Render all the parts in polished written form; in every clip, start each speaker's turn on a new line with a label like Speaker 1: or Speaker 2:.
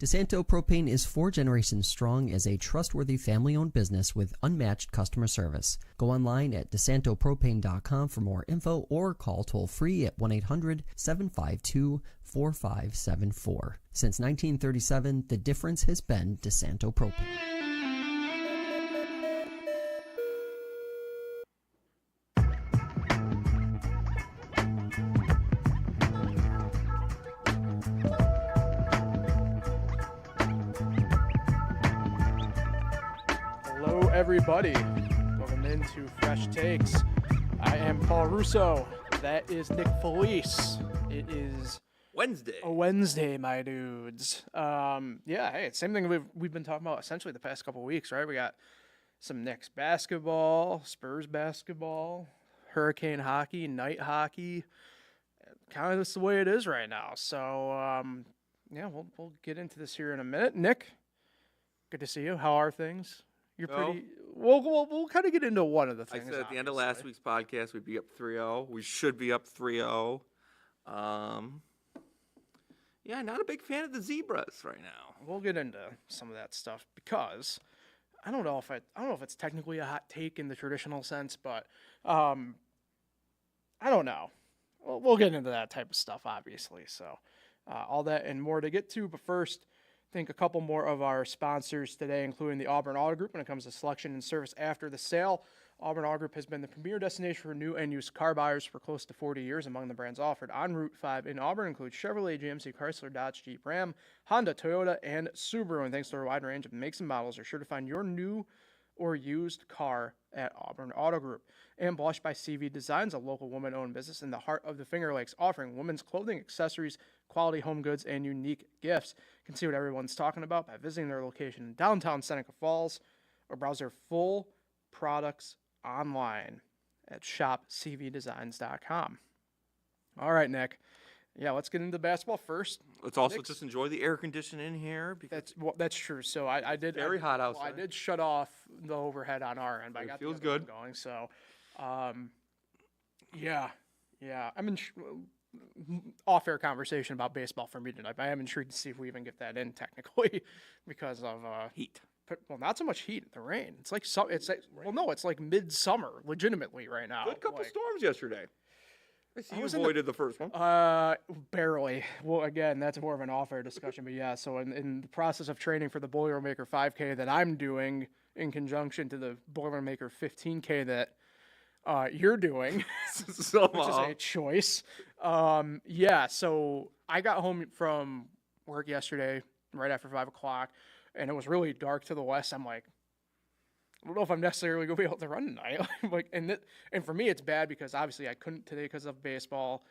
Speaker 1: DeSanto Propane is 4 generations strong as a trustworthy family-owned business with unmatched customer service. Go online at DeSantoPropane.com for more info or call toll-free at 1-800-752-4574. Since 1937, the difference has been DeSanto Propane.
Speaker 2: Everybody, welcome into Fresh Takes. I am Paul Russo. That is Nick Felice. It is Wednesday, my dudes. Hey, same thing we've been talking about essentially the past couple of weeks, right? We got some Knicks basketball, Spurs basketball, Hurricane hockey, night hockey. Kind of just the way it is right now. So, we'll get into this here in a minute. Nick, good to see you. How are things? You're pretty. We'll kind of get into one of the things.
Speaker 3: I said at the end of last week's podcast we'd be up 3-0. We should be up 3-0. Not a big fan of the Zebras right now.
Speaker 2: We'll get into some of that stuff because I don't know if it's technically a hot take in the traditional sense, but I don't know. We'll get into that type of stuff, obviously. So all that and more to get to, but first. Think a couple more of our sponsors today, including the Auburn Auto Group when it comes to selection and service after the sale. Auburn Auto Group has been the premier destination for new and used car buyers for close to 40 years. Among the brands offered on Route 5 in Auburn include Chevrolet, GMC, Chrysler, Dodge, Jeep, Ram, Honda, Toyota, and Subaru. And thanks to our wide range of makes and models, you're sure to find your new or used car at Auburn Auto Group. And Blush by CV Designs, a local woman-owned business in the heart of the Finger Lakes, offering women's clothing, accessories, quality home goods, and unique gifts. You can see what everyone's talking about by visiting their location in downtown Seneca Falls or browse their full products online at shopcvdesigns.com. All right, Nick. Yeah, let's get into basketball first.
Speaker 3: Let's also just enjoy the air conditioning in here.
Speaker 2: That's true. So I did.
Speaker 3: Very hot outside.
Speaker 2: I did shut off the overhead on our end, but I got
Speaker 3: feels
Speaker 2: the
Speaker 3: good
Speaker 2: going. So, yeah. I'm in off-air conversation about baseball for me tonight. But I am intrigued to see if we even get that in technically because of
Speaker 3: heat.
Speaker 2: Well, not so much heat. The rain. It's like it's like midsummer, legitimately right now.
Speaker 3: Good couple storms yesterday. I see you avoided the first one.
Speaker 2: Barely. Well, again, that's more of an off-air discussion. But yeah, so in the process of training for the Boilermaker 5K that I'm doing in conjunction to the Boilermaker 15K that you're doing, which is a choice. So I got home from work yesterday right after 5 o'clock, and it was really dark to the west. I'm like, I don't know if I'm necessarily going to be able to run tonight. And for me, it's bad because obviously I couldn't today because of baseball.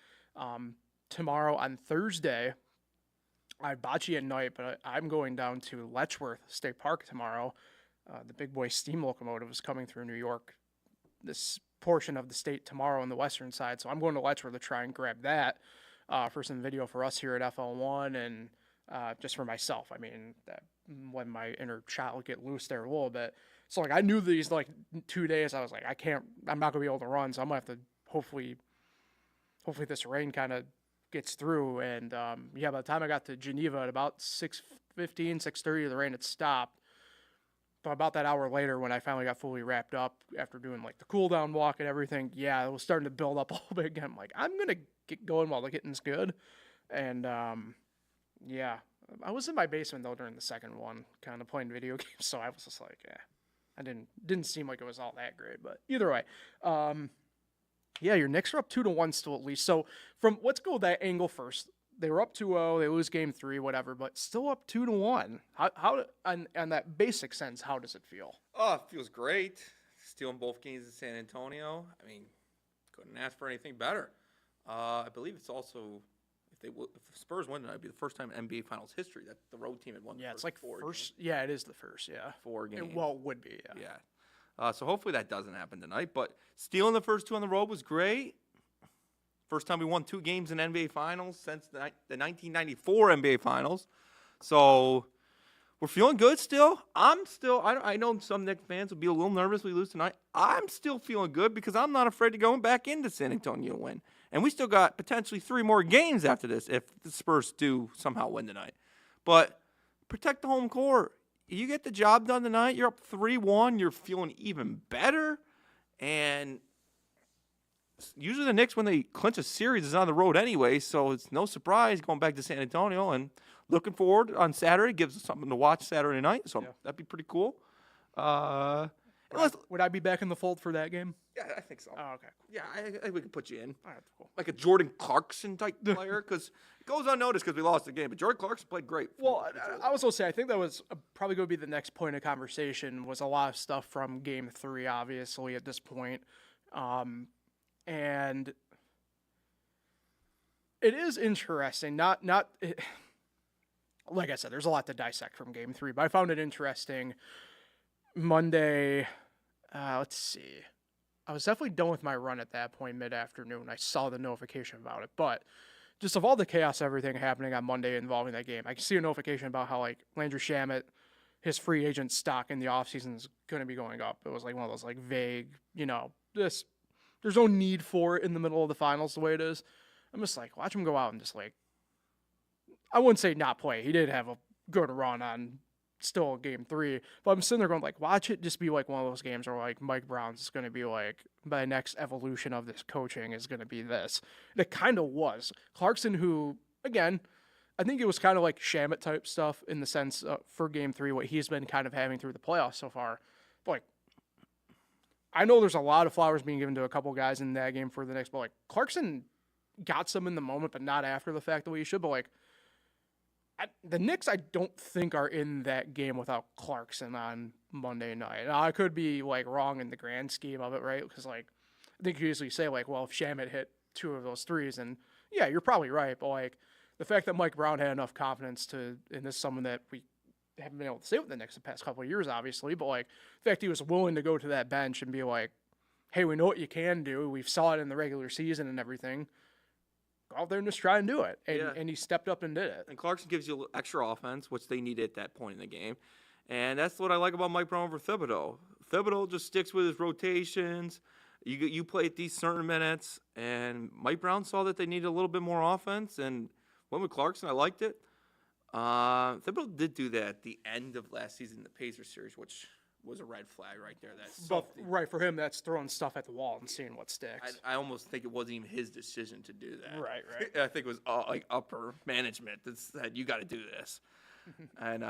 Speaker 2: Tomorrow on Thursday, I bocce at night, but I'm going down to Letchworth State Park tomorrow. The big boy steam locomotive is coming through New York, this portion of the state tomorrow on the western side. So I'm going to Letchworth to try and grab that for some video for us here at FL1 and just for myself. I mean, that when my inner child get loose there a little bit. So, I knew these, 2 days, I was like, I'm not going to be able to run, so I'm going to have to, hopefully this rain kind of gets through. And, by the time I got to Geneva at about 6:15, 6:30, the rain had stopped. But about that hour later, when I finally got fully wrapped up after doing, the cool-down walk and everything, it was starting to build up a little bit again. I'm like, I'm going to get going while the getting's good. And, I was in my basement, though, during the second one, kind of playing video games, so I was just like, I didn't seem like it was all that great, but either way, your Knicks are up 2-1 still at least. So let's go that angle first. They were up 2-0, they lose game 3, whatever, but still up 2-1. How on that basic sense, how does it feel?
Speaker 3: Oh, it feels great. Stealing both games in San Antonio. I mean, couldn't ask for anything better. I believe it's also if Spurs win tonight, it'd be the first time in NBA Finals history that the road team had won.
Speaker 2: Yeah, it's like first. Games. Yeah, it is the first. Yeah,
Speaker 3: 4 games.
Speaker 2: It would be. Yeah.
Speaker 3: Yeah. So hopefully that doesn't happen tonight. But stealing the first 2 on the road was great. First time we won 2 games in NBA Finals since the 1994 NBA Finals. So we're feeling good still. I know some Knicks fans will be a little nervous we lose tonight. I'm still feeling good because I'm not afraid to go back into San Antonio and win. And we still got potentially 3 more games after this if the Spurs do somehow win tonight. But protect the home court. You get the job done tonight. You're up 3-1. You're feeling even better. And usually the Knicks, when they clinch a series, is on the road anyway, so it's no surprise going back to San Antonio. And looking forward on Saturday. Gives us something to watch Saturday night, so that'd be pretty cool.
Speaker 2: Would I be back in the fold for that game?
Speaker 3: Yeah, I think so.
Speaker 2: Oh, okay.
Speaker 3: Yeah, I think we could put you in.
Speaker 2: All right, cool.
Speaker 3: Like a Jordan Clarkson type player, because it goes unnoticed because we lost the game. But Jordan Clarkson played great.
Speaker 2: Well, I was going to say, I think that was probably going to be the next point of conversation, was a lot of stuff from Game 3, obviously, at this point. And it is interesting. Like I said, there's a lot to dissect from Game 3, but I found it interesting. Monday, let's see. I was definitely done with my run at that point mid-afternoon. I saw the notification about it, but just of all the chaos, everything happening on Monday involving that game, I can see a notification about how, like, Landry Shamet, his free agent stock in the offseason is going to be going up. It was like one of those, like, vague, there's no need for it in the middle of the finals the way it is. I'm just like, watch him go out and just, like, I wouldn't say not play. He did have a good run on still Game 3, but I'm sitting there going, like, watch it just be like one of those games where, like, Mike Brown's going to be like, the next evolution of this coaching is going to be this. And it kind of was. Clarkson, who, again, I think it was kind of like Shamet type stuff in the sense for Game 3, what he's been kind of having through the playoffs so far. But, like, I know there's a lot of flowers being given to a couple guys in that game for the Knicks, but, like, Clarkson got some in the moment, but not after the fact the way he should. But, like, the Knicks, I don't think, are in that game without Clarkson on Monday night. Now, I could be, like, wrong in the grand scheme of it, right? Because, like, I think you usually say, like, well, if Shamet hit 2 of those threes, and yeah, you're probably right. But, like, the fact that Mike Brown had enough confidence and this is someone that we haven't been able to say with the Knicks the past couple of years, obviously, but, like, the fact he was willing to go to that bench and be like, hey, we know what you can do. We've saw it in the regular season and everything. Go out there and just try and do it. And he stepped up and did it.
Speaker 3: And Clarkson gives you extra offense, which they needed at that point in the game. And that's what I like about Mike Brown over Thibodeau. Thibodeau just sticks with his rotations. You play at these certain minutes. And Mike Brown saw that they needed a little bit more offense and went with Clarkson. I liked it. Thibodeau did do that at the end of last season, the Pacers series, which was a red flag right there.
Speaker 2: Right, for him, that's throwing stuff at the wall and seeing what sticks.
Speaker 3: I almost think it wasn't even his decision to do that.
Speaker 2: Right.
Speaker 3: I think it was like upper management that said, you got to do this. And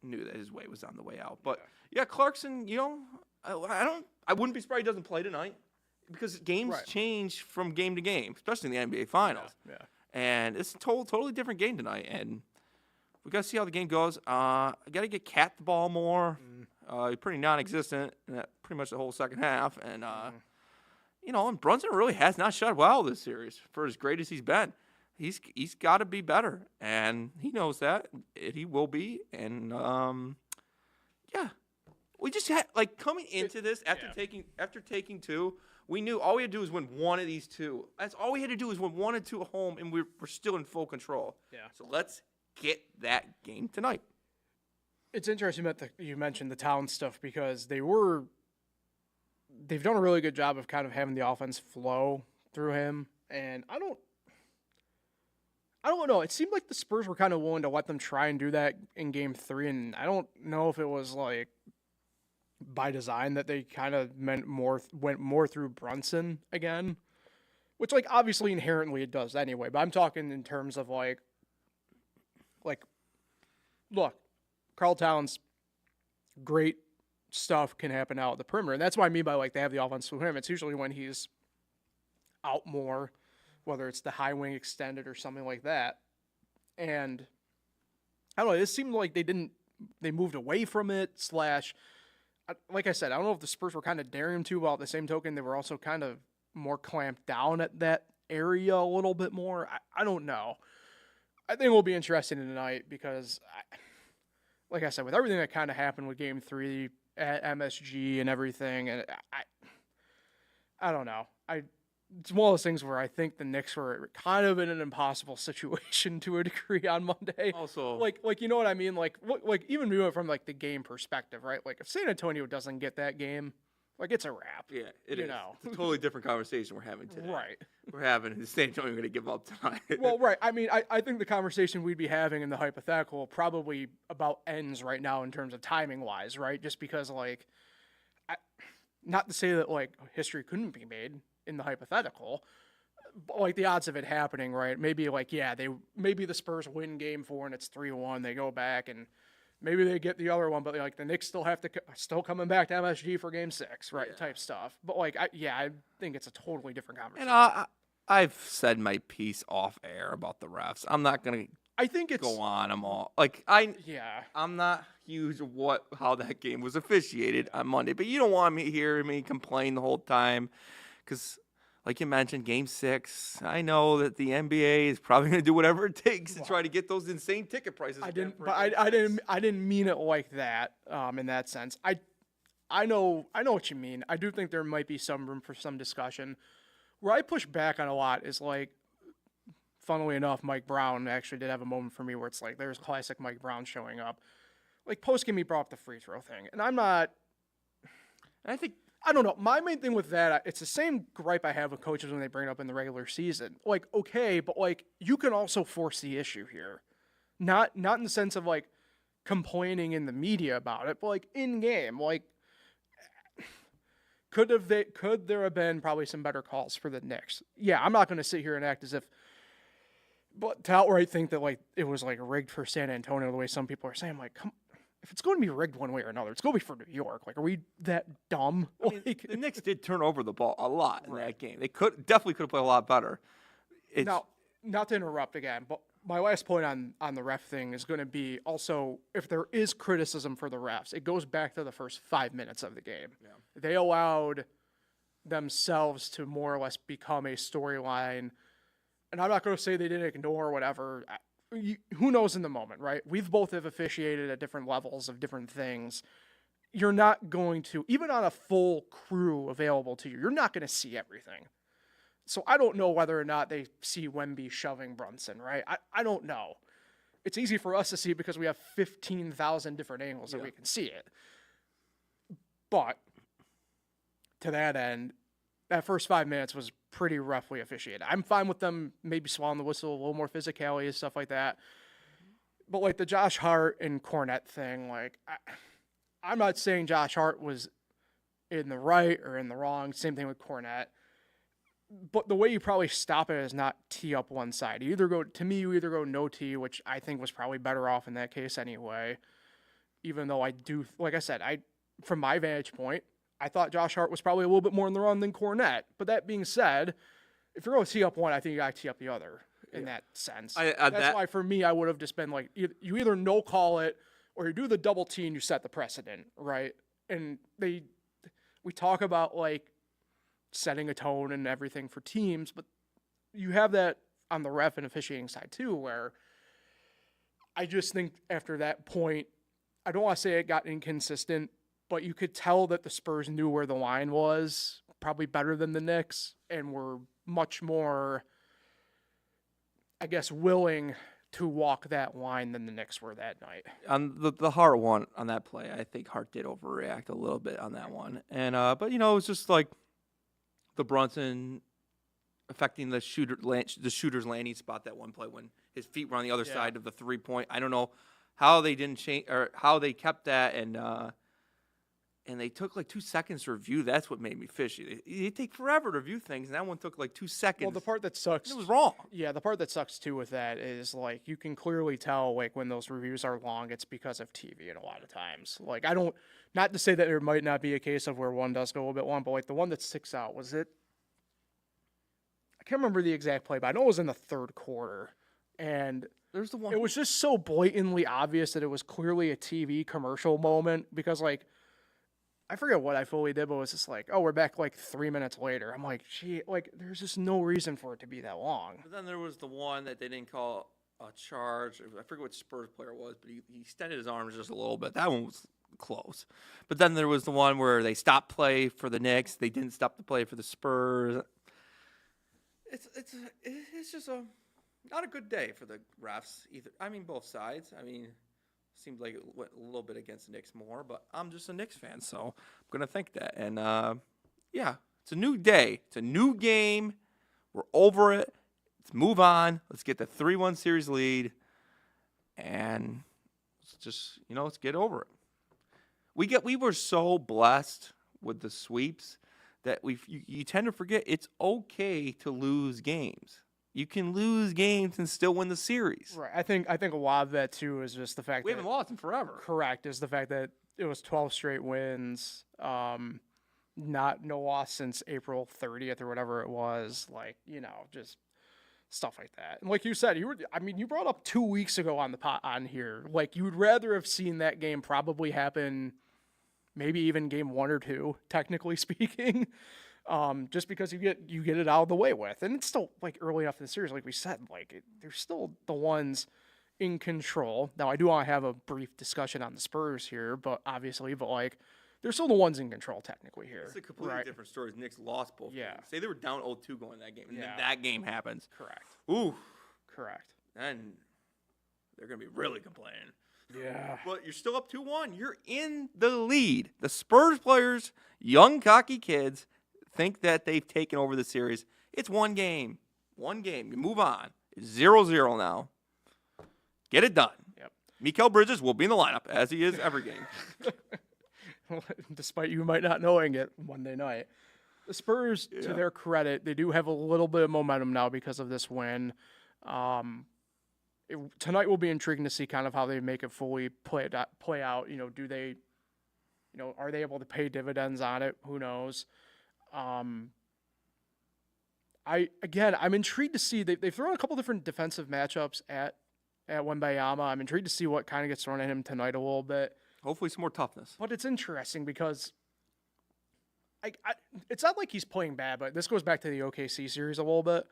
Speaker 3: knew that his way was on the way out. But, yeah, Clarkson, I wouldn't be surprised he doesn't play tonight because games change from game to game, especially in the NBA Finals.
Speaker 2: Yeah.
Speaker 3: And it's a totally different game tonight. And we got to see how the game goes. I got to get Cat the ball more. He's pretty non-existent in pretty much the whole second half. And, and Brunson really has not shot well this series for as great as he's been. He's got to be better. And he knows that. He will be. And, we just had, like, coming into this, after taking 2, we knew all we had to do was win one of these 2. That's all we had to do was win 1 and 2 at home, and we're still in full control.
Speaker 2: Yeah.
Speaker 3: So let's get that game tonight.
Speaker 2: It's interesting that you mentioned the Towns stuff because they've done a really good job of kind of having the offense flow through him. And I don't know. It seemed like the Spurs were kind of willing to let them try and do that in Game 3, and I don't know if it was like by design that they kind of went more through Brunson again, which, like, obviously inherently it does anyway. But I'm talking in terms of like look, Karl Towns, great stuff can happen out at the perimeter, and that's what I mean by, like, they have the offense with him. It's usually when he's out more, whether it's the high wing extended or something like that. And I don't know, it seemed like they moved away from it, like I said, I don't know if the Spurs were kind of daring him to, while at the same token, they were also kind of more clamped down at that area a little bit more. I don't know. I think we'll be interested in tonight because, like I said, with everything that kind of happened with Game 3 at MSG and everything, and I don't know. It's one of those things where I think the Knicks were kind of in an impossible situation to a degree on Monday.
Speaker 3: Also,
Speaker 2: like you know what I mean? Like even from like the game perspective, right? Like if San Antonio doesn't get that game, Like, it's a wrap.
Speaker 3: Yeah, it is.
Speaker 2: know.
Speaker 3: It's a totally different conversation we're having today.
Speaker 2: Right.
Speaker 3: We're having the Saints aren't even going to give up tonight.
Speaker 2: Well, right. I mean, I think the conversation we'd be having in the hypothetical probably about ends right now in terms of timing-wise, right? Just because, like, not to say that, like, history couldn't be made in the hypothetical, but, like, the odds of it happening, right? Maybe, like, maybe the Spurs win Game 4 and it's 3-1. They go back and maybe they get the other one, but, like, the Knicks still coming back to MSG for Game 6, right?
Speaker 3: Yeah.
Speaker 2: Type stuff. But, like, I think it's a totally different conversation.
Speaker 3: And I've said my piece off air about the refs. I'm not going to
Speaker 2: I think it's
Speaker 3: go on them all. Like,
Speaker 2: yeah.
Speaker 3: I'm not huge of how that game was officiated on Monday, but you don't want me hear me complain the whole time because, like you mentioned, Game 6, I know that the NBA is probably going to do whatever it takes to try to get those insane ticket prices.
Speaker 2: I didn't mean it like that. In that sense, I know what you mean. I do think there might be some room for some discussion. Where I push back on a lot is, like, funnily enough, Mike Brown actually did have a moment for me where it's like there's classic Mike Brown showing up. Like, post-game, he brought up the free throw thing. And I don't know. My main thing with that, it's the same gripe I have with coaches when they bring it up in the regular season. Like, okay, but, like, you can also force the issue here. Not in the sense of, like, complaining in the media about it, but, like, in-game. Like, could there have been probably some better calls for the Knicks? Yeah, I'm not going to sit here and act as if, but to outright think that, like, it was, like, rigged for San Antonio the way some people are saying, like, if it's going to be rigged one way or another, it's going to be for New York. Like, are we that dumb?
Speaker 3: I mean, the Knicks did turn over the ball a lot in that game. They definitely could have played a lot better.
Speaker 2: Now, not to interrupt again, but my last point on the ref thing is going to be also, if there is criticism for the refs, it goes back to the first 5 minutes of the game. Yeah. They allowed themselves to more or less become a storyline. And I'm not going to say they didn't ignore whatever. Who knows in the moment, right? We've both have officiated at different levels of different things. You're not going to, even on a full crew available to you, you're not going to see everything. So I don't know whether or not they see Wemby shoving Brunson, right? I don't know. It's easy for us to see because we have 15,000 different angles that we can see it. But to that end, that first 5 minutes was pretty roughly officiated. I'm fine with them maybe swallowing the whistle, a little more physicality and stuff like that. But, like, the Josh Hart and Cornette thing, like, I'm not saying Josh Hart was in the right or in the wrong. Same thing with Cornette. But the way you probably stop it is not tee up one side. You either go no tee, which I think was probably better off in that case anyway. Even though I do, like I said, from my vantage point, I thought Josh Hart was probably a little bit more in the wrong than Cornette. But that being said, if you're going to tee up one, I think you got to tee up the other in that sense. That's why for me, I would have just been like, you either no call it or you do the double tee and you set the precedent, right? And we talk about, like, setting a tone and everything for teams, but you have that on the ref and officiating side too, where I just think after that point, I don't want to say it got inconsistent, but you could tell that the Spurs knew where the line was, probably better than the Knicks, and were much more, I guess, willing to walk that line than the Knicks were that night.
Speaker 3: On the Hart one, on that play, I think Hart did overreact a little bit on that one. And but, you know, it was just like the Brunson affecting the shooter's landing spot that one play when his feet were on the other side of the 3-point. I don't know how they didn't change or how they kept that, and they took like 2 seconds to review. That's what made me fishy. They take forever to review things, and that one took like 2 seconds.
Speaker 2: Well, the part that sucks,
Speaker 3: it was wrong.
Speaker 2: Yeah, the part that sucks too with that is, like, you can clearly tell, like, when those reviews are long, it's because of TV. And a lot of times, like, not to say that there might not be a case of where one does go a little bit long, but, like, the one that sticks out was I can't remember the exact play, but I know it was in the third quarter, and
Speaker 3: there's the one.
Speaker 2: It was just so blatantly obvious that it was clearly a TV commercial moment because, like, I forget what I fully did, but it was just like, oh, we're back like 3 minutes later. I'm like, gee, like, there's just no reason for it to be that long.
Speaker 3: But then there was the one that they didn't call a charge. I forget what Spurs player it was, but he extended his arms just a little bit. That one was close. But then there was the one where they stopped play for the Knicks. They didn't stop the play for the Spurs. It's just not a good day for the refs either. I mean, both sides. I mean, Seems like it went a little bit against the Knicks more, but I'm just a Knicks fan, so I'm going to think that. And, yeah, it's a new day. It's a new game. We're over it. Let's move on. Let's get the 3-1 series lead. And let's just, let's get over it. We were so blessed with the sweeps that you tend to forget it's okay to lose games. You can lose games and still win the series.
Speaker 2: Right. I think a lot of that too is just the fact
Speaker 3: We
Speaker 2: that
Speaker 3: haven't lost in forever.
Speaker 2: correct is the fact that it was 12 straight wins. No loss since April 30th or whatever it was. Like, just stuff like that. And like you said, you brought up 2 weeks ago on here. Like, you would rather have seen that game probably happen, maybe even game 1 or 2, technically speaking. Just because you get it out of the way with, and it's still like early enough in the series, like we said, they're still the ones in control. Now, I do want to have a brief discussion on the Spurs here, but they're still the ones in control technically here.
Speaker 3: It's a completely different story. Knicks lost both games. Say they were down 0-2 going that game, and then that game happens.
Speaker 2: Correct.
Speaker 3: Ooh.
Speaker 2: Correct.
Speaker 3: Then they're going to be really complaining.
Speaker 2: Yeah.
Speaker 3: But you're still up 2-1. You're in the lead. The Spurs players, young, cocky kids, think that they've taken over the series. It's one game. One game. You move on. It's 0-0 now. Get it done.
Speaker 2: Yep.
Speaker 3: Mikal Bridges will be in the lineup, as he is every game.
Speaker 2: Despite you might not knowing it Monday night. The Spurs, to their credit, they do have a little bit of momentum now because of this win. Tonight will be intriguing to see kind of how they make it fully play out. Do they, are they able to pay dividends on it? Who knows? I'm intrigued to see they've thrown a couple different defensive matchups at Wembayama. I'm intrigued to see what kind of gets thrown at him tonight a little bit.
Speaker 3: Hopefully some more toughness.
Speaker 2: But it's interesting because it's not like he's playing bad, but this goes back to the OKC series a little bit.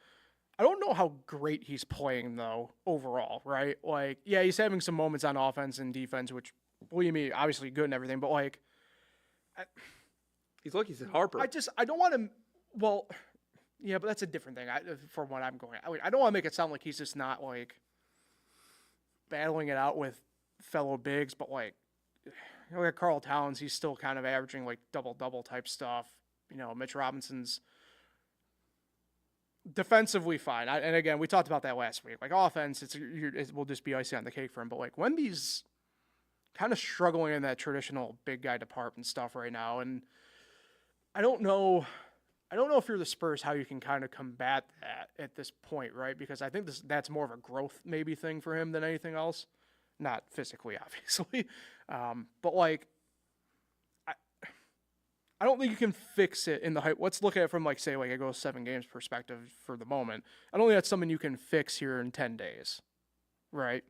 Speaker 2: I don't know how great he's playing, though, overall, right? Like, yeah, he's having some moments on offense and defense, which, believe me, obviously good and everything, but,
Speaker 3: he's like he's at Harper.
Speaker 2: I don't want to, well, yeah, but that's a different thing from what I'm going at. I don't want to make it sound like he's just not, battling it out with fellow bigs, but, at Karl Towns, he's still kind of averaging, double-double type stuff. Mitch Robinson's defensively fine. And again, we talked about that last week. Offense, it will just be icing on the cake for him. But Wemby's kind of struggling in that traditional big guy department stuff right now. And I don't know if you're the Spurs how you can kind of combat that at this point, right? Because I think that's more of a growth maybe thing for him than anything else. Not physically, obviously. But I don't think you can fix it in the hype. Let's look at it from it goes 7 games perspective for the moment. I don't think that's something you can fix here in 10 days, right?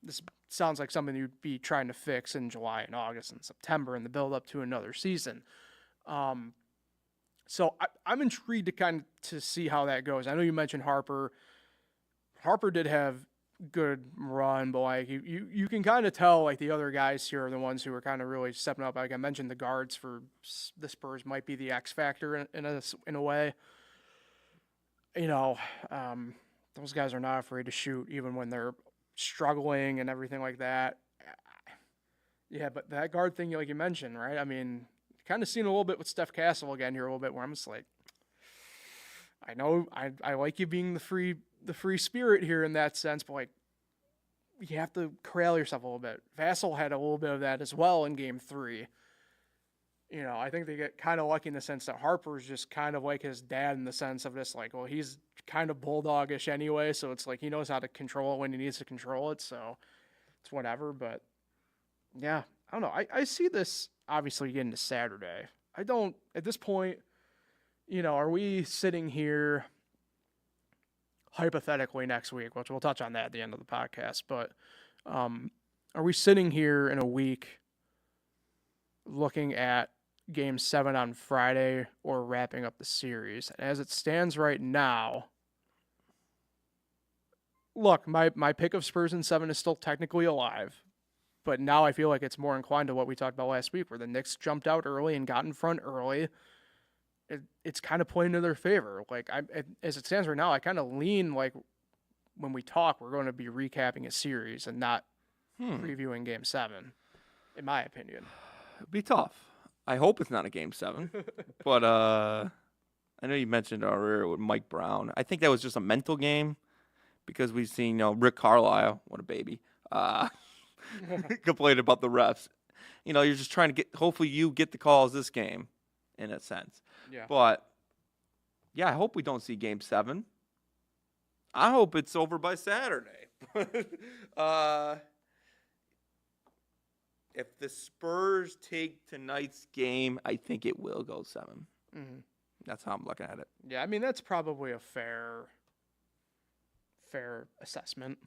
Speaker 2: This sounds like something you'd be trying to fix in July and August and September in the build up to another season. So I'm intrigued to see how that goes. I know you mentioned Harper. Harper did have good run, but you can kind of tell the other guys here are the ones who are kind of really stepping up. I mentioned the guards for the Spurs might be the X factor in a way. Those guys are not afraid to shoot even when they're struggling and everything like that. Yeah, but that guard thing, like you mentioned, right? I mean, kind of seen a little bit with Steph Castle again here a little bit, where I'm just I know I like you being the free spirit here in that sense, but you have to corral yourself a little bit. Vassell had a little bit of that as well in game 3. I think they get kind of lucky in the sense that Harper's just kind of like his dad in the sense of just he's kind of bulldogish anyway, so it's he knows how to control it when he needs to control it, so it's whatever. But yeah, I don't know. I see this obviously getting to Saturday. I don't, at this point, are we sitting here hypothetically next week, which we'll touch on that at the end of the podcast, but are we sitting here in a week looking at Game 7 on Friday or wrapping up the series? And as it stands right now, look, my pick of Spurs in 7 is still technically alive, but now I feel like it's more inclined to what we talked about last week, where the Knicks jumped out early and got in front early. It's kind of playing to their favor. As it stands right now, I kind of lean when we talk, we're going to be recapping a series and not previewing Game 7, in my opinion.
Speaker 3: It'd be tough. I hope it's not a Game 7. But I know you mentioned earlier with Mike Brown. I think that was just a mental game because we've seen Rick Carlisle, what a baby, complain about the refs. You're just trying to hopefully you get the calls this game in a sense.
Speaker 2: Yeah.
Speaker 3: But, yeah, I hope we don't see Game 7. I hope it's over by Saturday. If the Spurs take tonight's game, I think it will go 7.
Speaker 2: Mm-hmm.
Speaker 3: That's how I'm looking at it.
Speaker 2: Yeah, I mean, that's probably a fair assessment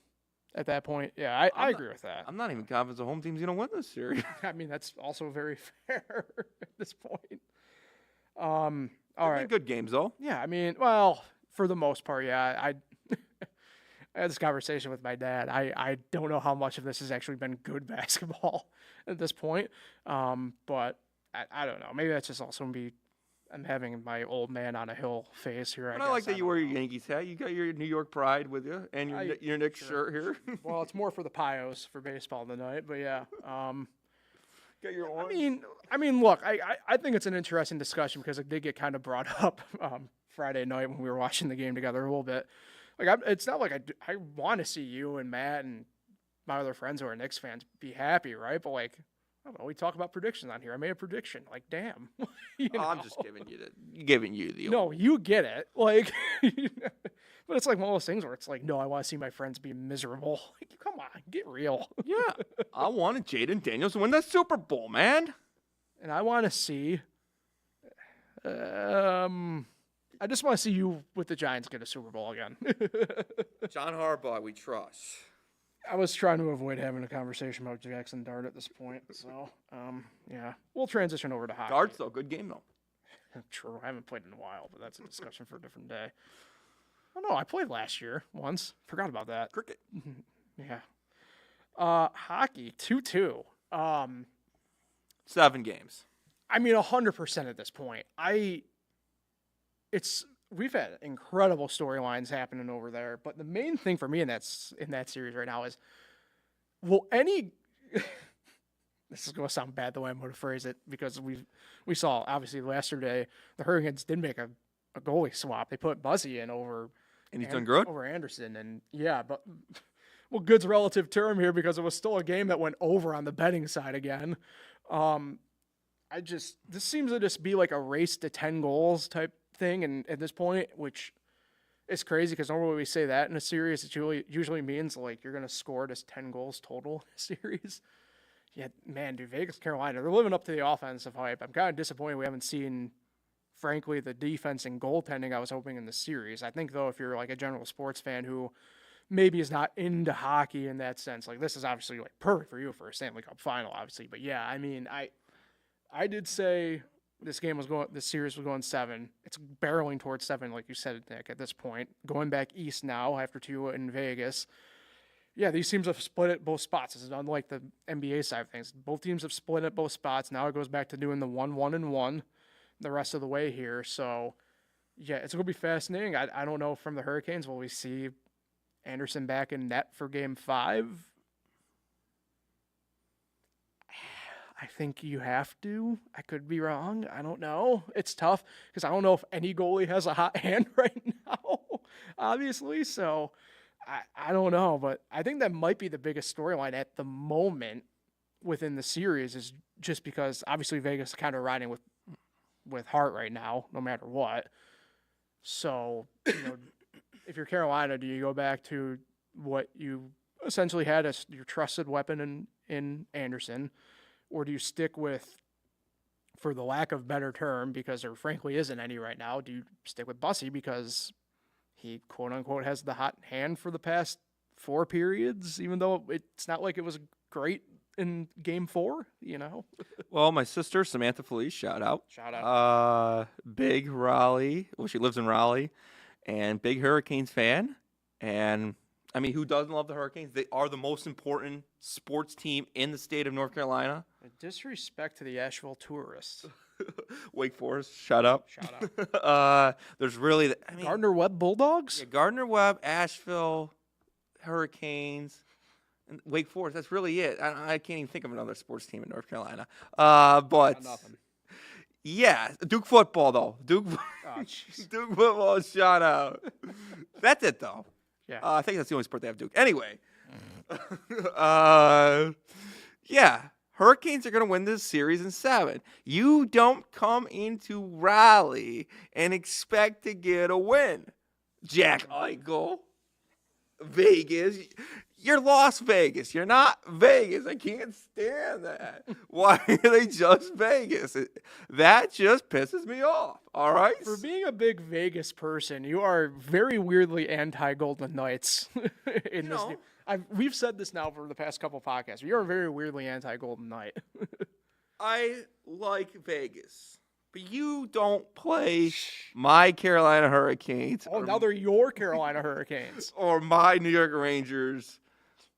Speaker 2: at that point. Yeah, I agree with that.
Speaker 3: I'm not even confident the home team's going to win this series.
Speaker 2: I mean, that's also very fair at this point. All right.
Speaker 3: Good games, though.
Speaker 2: Yeah, I mean, well, for the most part, yeah. I had this conversation with my dad. I don't know how much of this has actually been good basketball at this point. But I don't know. Maybe that's just also me. I'm having my old man on a hill phase here.
Speaker 3: I like that you wear your Yankees hat. You got your New York pride with you and your Knicks shirt here.
Speaker 2: Well, it's more for the Pios for baseball tonight, but yeah.
Speaker 3: Got your orange.
Speaker 2: I mean, look, I think it's an interesting discussion because it did get kind of brought up Friday night when we were watching the game together a little bit. Like, it's not like I want to see you and Matt and my other friends who are Knicks fans be happy, right? But like, I don't know. We talk about predictions on here. I made a prediction. Like, damn.
Speaker 3: I'm just giving you the.
Speaker 2: No, you get it. Like, but it's like one of those things where it's like, no, I want to see my friends be miserable. Like, come on, get real.
Speaker 3: Yeah, I wanted Jaden Daniels to win that Super Bowl, man.
Speaker 2: And I want to see. I just want to see you with the Giants get a Super Bowl again.
Speaker 3: John Harbaugh, we trust.
Speaker 2: I was trying to avoid having a conversation about Jackson Dart at this point. So, yeah. We'll transition over to hockey.
Speaker 3: Dart's, though. Good game, though.
Speaker 2: True. I haven't played in a while, but that's a discussion for a different day. Oh, no. I played last year once. Forgot about that.
Speaker 3: Cricket.
Speaker 2: Yeah. Hockey, 2-2.
Speaker 3: 7 games.
Speaker 2: I mean, 100% at this point. We've had incredible storylines happening over there, but the main thing for me in that series right now is, will any? This is going to sound bad the way I'm going to phrase it because we saw obviously yesterday the Hurricanes did make a goalie swap. They put Buzzy in over,
Speaker 3: and he's done good
Speaker 2: over Anderson, and yeah, but well, good's a relative term here because it was still a game that went over on the betting side again. This seems to just be like a race to 10 goals type thing, and at this point, which is crazy because normally we say that in a series, it usually means like you're going to score just 10 goals total in a series. Yeah, man, dude, Vegas, Carolina, they're living up to the offensive hype. I'm kind of disappointed we haven't seen, frankly, the defense and goaltending I was hoping in the series. I think, though, if you're like a general sports fan who maybe is not into hockey in that sense, like this is obviously like perfect for you for a Stanley Cup Final, obviously. But yeah, I mean, I did say this series was going 7. It's barreling towards 7, like you said, Nick, at this point. Going back east now after 2 in Vegas. Yeah, these teams have split at both spots. This is unlike the NBA side of things. Both teams have split at both spots. Now it goes back to doing the 1-1-1 the rest of the way here. So, yeah, it's going to be fascinating. I don't know from the Hurricanes, will we see Anderson back in net for Game 5? I think you have to. I could be wrong. I don't know. It's tough because I don't know if any goalie has a hot hand right now, obviously. So I don't know. But I think that might be the biggest storyline at the moment within the series is just because obviously Vegas is kind of riding with Hart right now, no matter what. So, if you're Carolina, do you go back to what you essentially had as your trusted weapon in Anderson? Or do you stick with, for the lack of better term, because there frankly isn't any right now, do you stick with Bussy because he, quote-unquote, has the hot hand for the past 4 periods, even though it's not like it was great in Game 4, Well,
Speaker 3: my sister, Samantha Felice, shout out.
Speaker 2: Shout out.
Speaker 3: Big Raleigh. Well, she lives in Raleigh. And big Hurricanes fan. And I mean, who doesn't love the Hurricanes? They are the most important sports team in the state of North Carolina.
Speaker 2: Disrespect to the Asheville tourists.
Speaker 3: Wake Forest, shout out.
Speaker 2: Shout out.
Speaker 3: There's really,
Speaker 2: Gardner-Webb Bulldogs?
Speaker 3: Yeah, Gardner-Webb, Asheville, Hurricanes. And Wake Forest. That's really it. I can't even think of another sports team in North Carolina. But
Speaker 2: Nothing.
Speaker 3: yeah, Duke football though. Duke football. Shout out. That's it though.
Speaker 2: Yeah.
Speaker 3: I think that's the only sport they have Duke. Anyway. Yeah. Hurricanes are going to win this series in 7. You don't come into Raleigh and expect to get a win. Jack Eichel. Vegas. You're Las Vegas. You're not Vegas. I can't stand that. Why are they just Vegas? That just pisses me off. All right?
Speaker 2: For being a big Vegas person, you are very weirdly anti-Golden Knights in this. We've said this now for the past couple podcasts. You're very weirdly anti-Golden Knight.
Speaker 3: I like Vegas, but you don't play my Carolina Hurricanes.
Speaker 2: Oh, now they're your Carolina Hurricanes.
Speaker 3: Or my New York Rangers.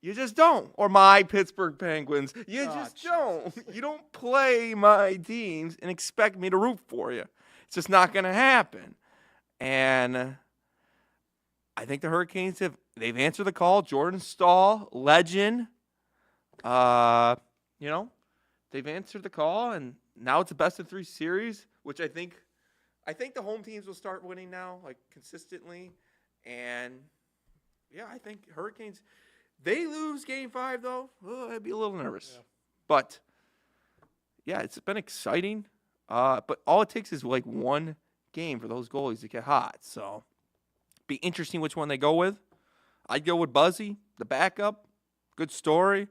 Speaker 3: You just don't. Or my Pittsburgh Penguins. You just don't. You don't play my teams and expect me to root for you. It's just not going to happen. And I think the Hurricanes they've answered the call. Jordan Stahl, legend. They've answered the call, and now it's a best-of-3 series, which I think the home teams will start winning now, like consistently. And yeah, I think Hurricanes. They lose Game 5 though. I'd be a little nervous, but yeah, it's been exciting. But all it takes is like one game for those goalies to get hot. So be interesting which one they go with. I'd go with Buzzy, the backup. Good story.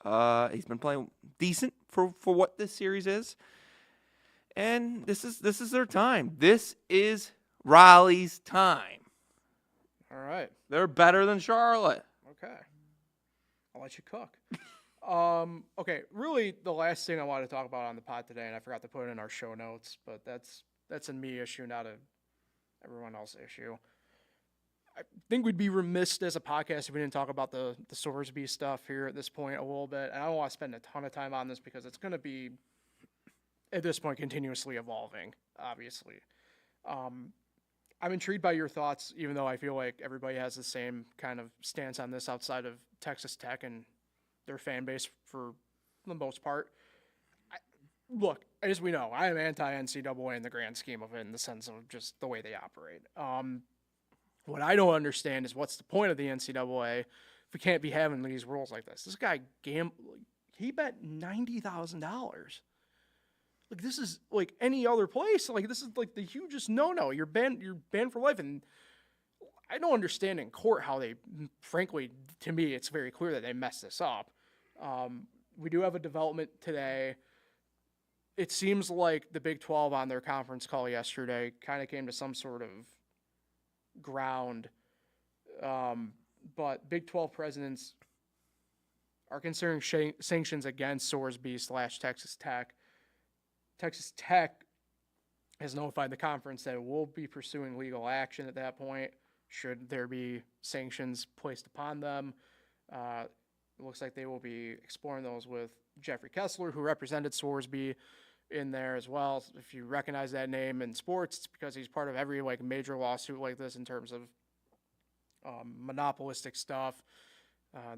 Speaker 3: He's been playing decent for what this series is. And this is their time. This is Raleigh's time.
Speaker 2: All right.
Speaker 3: They're better than Charlotte.
Speaker 2: Okay. I'll let you cook. Okay, really the last thing I wanted to talk about on the pod today, and I forgot to put it in our show notes, but that's a me issue, not a everyone else issue. I think we'd be remiss as a podcast if we didn't talk about the Sorsby stuff here at this point a little bit. And I don't want to spend a ton of time on this because it's going to be, at this point, continuously evolving, obviously. I'm intrigued by your thoughts, even though I feel like everybody has the same kind of stance on this outside of Texas Tech and their fan base for the most part. Look, as we know, I am anti-NCAA in the grand scheme of it in the sense of just the way they operate. What I don't understand is what's the point of the NCAA if we can't be having these rules like this? This guy he bet $90,000. Like, this is like any other place. Like, this is like the hugest no-no. You're banned for life. And I don't understand in court how they, frankly, to me, it's very clear that they messed this up. We do have a development today. It seems like the Big 12 on their conference call yesterday kind of came to some sort of ground. But Big 12 presidents are considering sanctions against Sorsby / Texas Tech. Texas Tech has notified the conference that it will be pursuing legal action at that point should there be sanctions placed upon them. It looks like they will be exploring those with Jeffrey Kessler, who represented Sorsby in there as well. If you recognize that name in sports, it's because he's part of every like major lawsuit like this in terms of monopolistic stuff,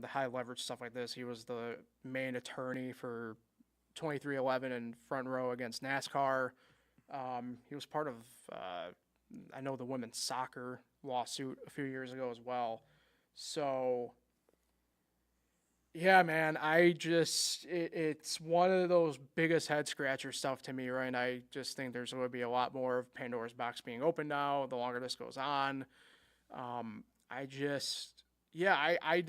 Speaker 2: the high leverage stuff like this. He was the main attorney for 2311 and front row against NASCAR. He was part of, I know, the women's soccer lawsuit a few years ago as well. So, yeah, man, it's one of those biggest head scratcher stuff to me, right? And I just think there's going to be a lot more of Pandora's box being open now the longer this goes on. I just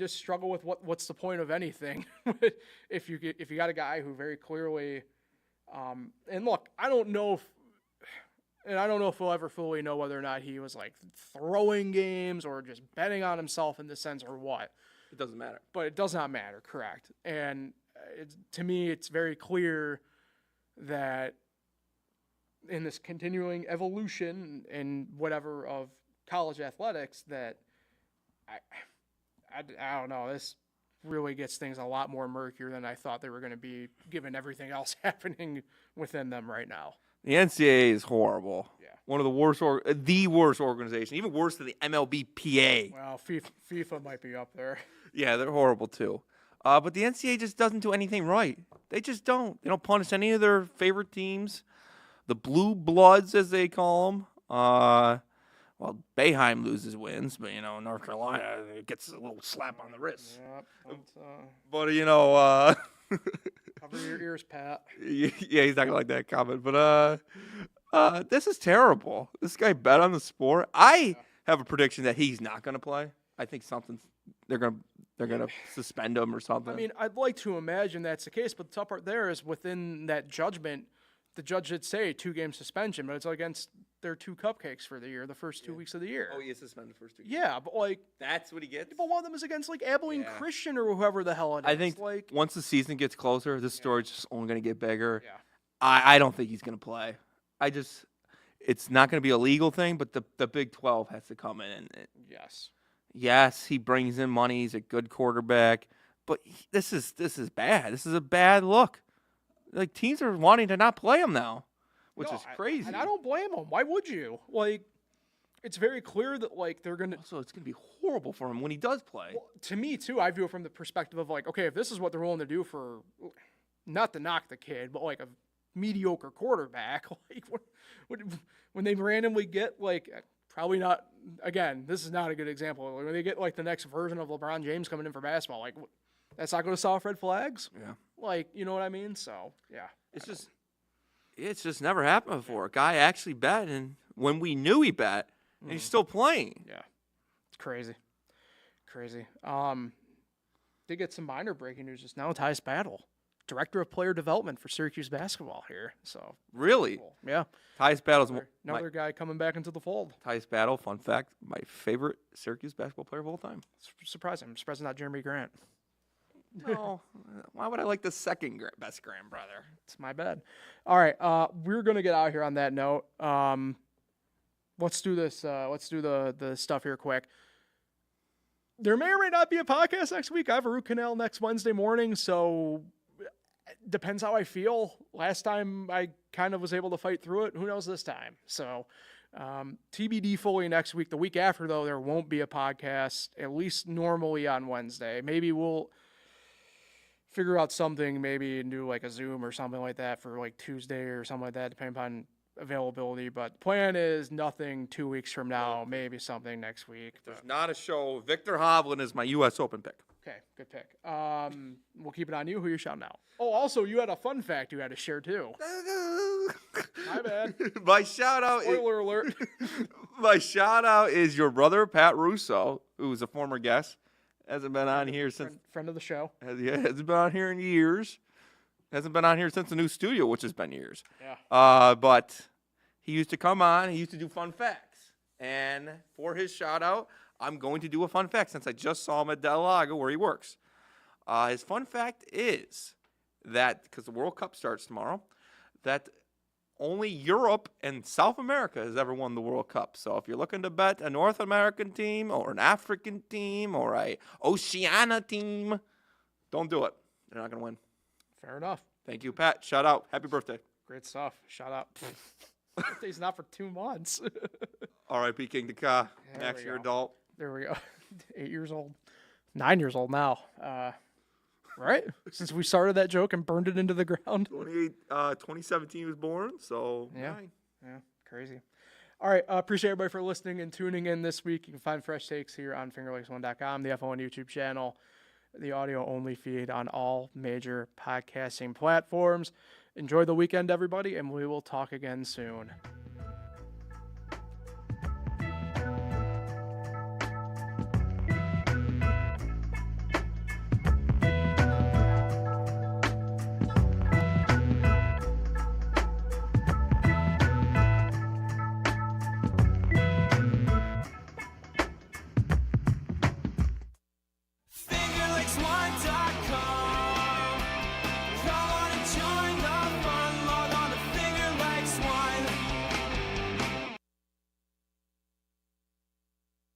Speaker 2: struggle with what's the point of anything if you got a guy who very clearly, and look, I don't know if we'll ever fully know whether or not he was like throwing games or just betting on himself in this sense or what.
Speaker 3: It doesn't matter.
Speaker 2: But it does not matter, correct? And to me, it's very clear that in this continuing evolution and whatever of college athletics that I don't know, this really gets things a lot more murkier than I thought they were going to be given everything else happening within them right now.
Speaker 3: The NCAA is horrible.
Speaker 2: Yeah.
Speaker 3: One of the worst, the worst organization, even worse than the MLBPA.
Speaker 2: Well, FIFA might be up there.
Speaker 3: Yeah, they're horrible too. But the NCAA just doesn't do anything right. They just don't. They don't punish any of their favorite teams, the blue bloods as they call them. Well, Boeheim loses wins, but North Carolina gets a little slap on the wrist.
Speaker 2: Yep.
Speaker 3: But
Speaker 2: Cover your ears, Pat.
Speaker 3: yeah, he's not gonna like that comment. But this is terrible. This guy bet on the sport. I have a prediction that he's not gonna play. I think they're gonna suspend him or something.
Speaker 2: I mean, I'd like to imagine that's the case, but the tough part there is within that judgment, the judge did say 2-game suspension, but it's against their 2 cupcakes for the year, the first 2 weeks of the year.
Speaker 3: Oh, he is suspended the first 2 games.
Speaker 2: Yeah, but
Speaker 3: That's what he gets?
Speaker 2: but one of them is against Abilene Christian or whoever the hell it is.
Speaker 3: I think once the season gets closer, this story's just only going to get bigger.
Speaker 2: Yeah.
Speaker 3: I don't think he's going to play. It's not going to be a legal thing, but the Big 12 has to come in. And yes, he brings in money. He's a good quarterback, but this is bad. This is a bad look. Like, teams are wanting to not play him now, which is crazy.
Speaker 2: And I don't blame them. Why would you? It's very clear that they're gonna.
Speaker 3: So it's gonna be horrible for him when he does play.
Speaker 2: Well, to me too, I view it from the perspective of okay, if this is what they're willing to do for, not to knock the kid, but a mediocre quarterback, when they randomly get probably not. Again, this is not a good example. When they get the next version of LeBron James coming in for basketball, that's not going to solve red flags.
Speaker 3: Yeah.
Speaker 2: You know what I mean? So yeah,
Speaker 3: it's just never happened before. A guy actually bet, and when we knew he bet, and he's still playing.
Speaker 2: Yeah, it's crazy. Did get some minor breaking news just now. Tyus Battle, director of player development for Syracuse basketball here. So
Speaker 3: really,
Speaker 2: cool. Yeah.
Speaker 3: Tyus Battle's
Speaker 2: another guy coming back into the fold.
Speaker 3: Tyus Battle, fun fact, my favorite Syracuse basketball player of all time.
Speaker 2: Surprising. I'm surprised it's not Jeremy Grant.
Speaker 3: No, why would I like the second best grand brother?
Speaker 2: It's my bad. All right, we're gonna get out of here on that note. Let's do this. Let's do the stuff here quick. There may or may not be a podcast next week. I have a root canal next Wednesday morning, so it depends how I feel. Last time I kind of was able to fight through it. Who knows this time? So TBD fully next week. The week after, though, there won't be a podcast, at least normally on Wednesday. Maybe we'll figure out something, maybe do a Zoom or something like that for Tuesday or something like that, depending upon availability. But the plan is nothing 2 weeks from now, maybe something next week.
Speaker 3: There's not a show. Victor Hovland is my U.S. Open pick.
Speaker 2: Okay, good pick. We'll keep it on you. Who you shouting out? Oh, also, you had a fun fact you had to share, too. My bad.
Speaker 3: My shout-out
Speaker 2: Spoiler alert.
Speaker 3: My shout-out is your brother, Pat Russo, who's a former guest. Hasn't been on here since...
Speaker 2: Friend of the show.
Speaker 3: Hasn't been on here in years. Hasn't been on here since the new studio, which has been years.
Speaker 2: Yeah.
Speaker 3: But he used to come on. He used to do fun facts. And for his shout-out, I'm going to do a fun fact since I just saw him at Del Lago where he works. His fun fact is that, because the World Cup starts tomorrow, that only Europe and South America has ever won the World Cup. So if you're looking to bet a North American team or an African team or a Oceania team, don't do it. They're not going to win.
Speaker 2: Fair enough.
Speaker 3: Thank you, Pat. Shout out. Happy birthday.
Speaker 2: Great stuff. Shout out. Birthday's not for 2 months.
Speaker 3: R.I.P. King Daka. Max, you're adult.
Speaker 2: There we go. 8 years old. 9 years old now. Right? Since we started that joke and burned it into the ground.
Speaker 3: 2017 was born, so
Speaker 2: yeah. Yeah, crazy. All right, appreciate everybody for listening and tuning in this week. You can find fresh takes here on fingerlakes1.com, the F1 YouTube channel, the audio-only feed on all major podcasting platforms. Enjoy the weekend, everybody, and we will talk again soon.
Speaker 4: fingerlakes1.com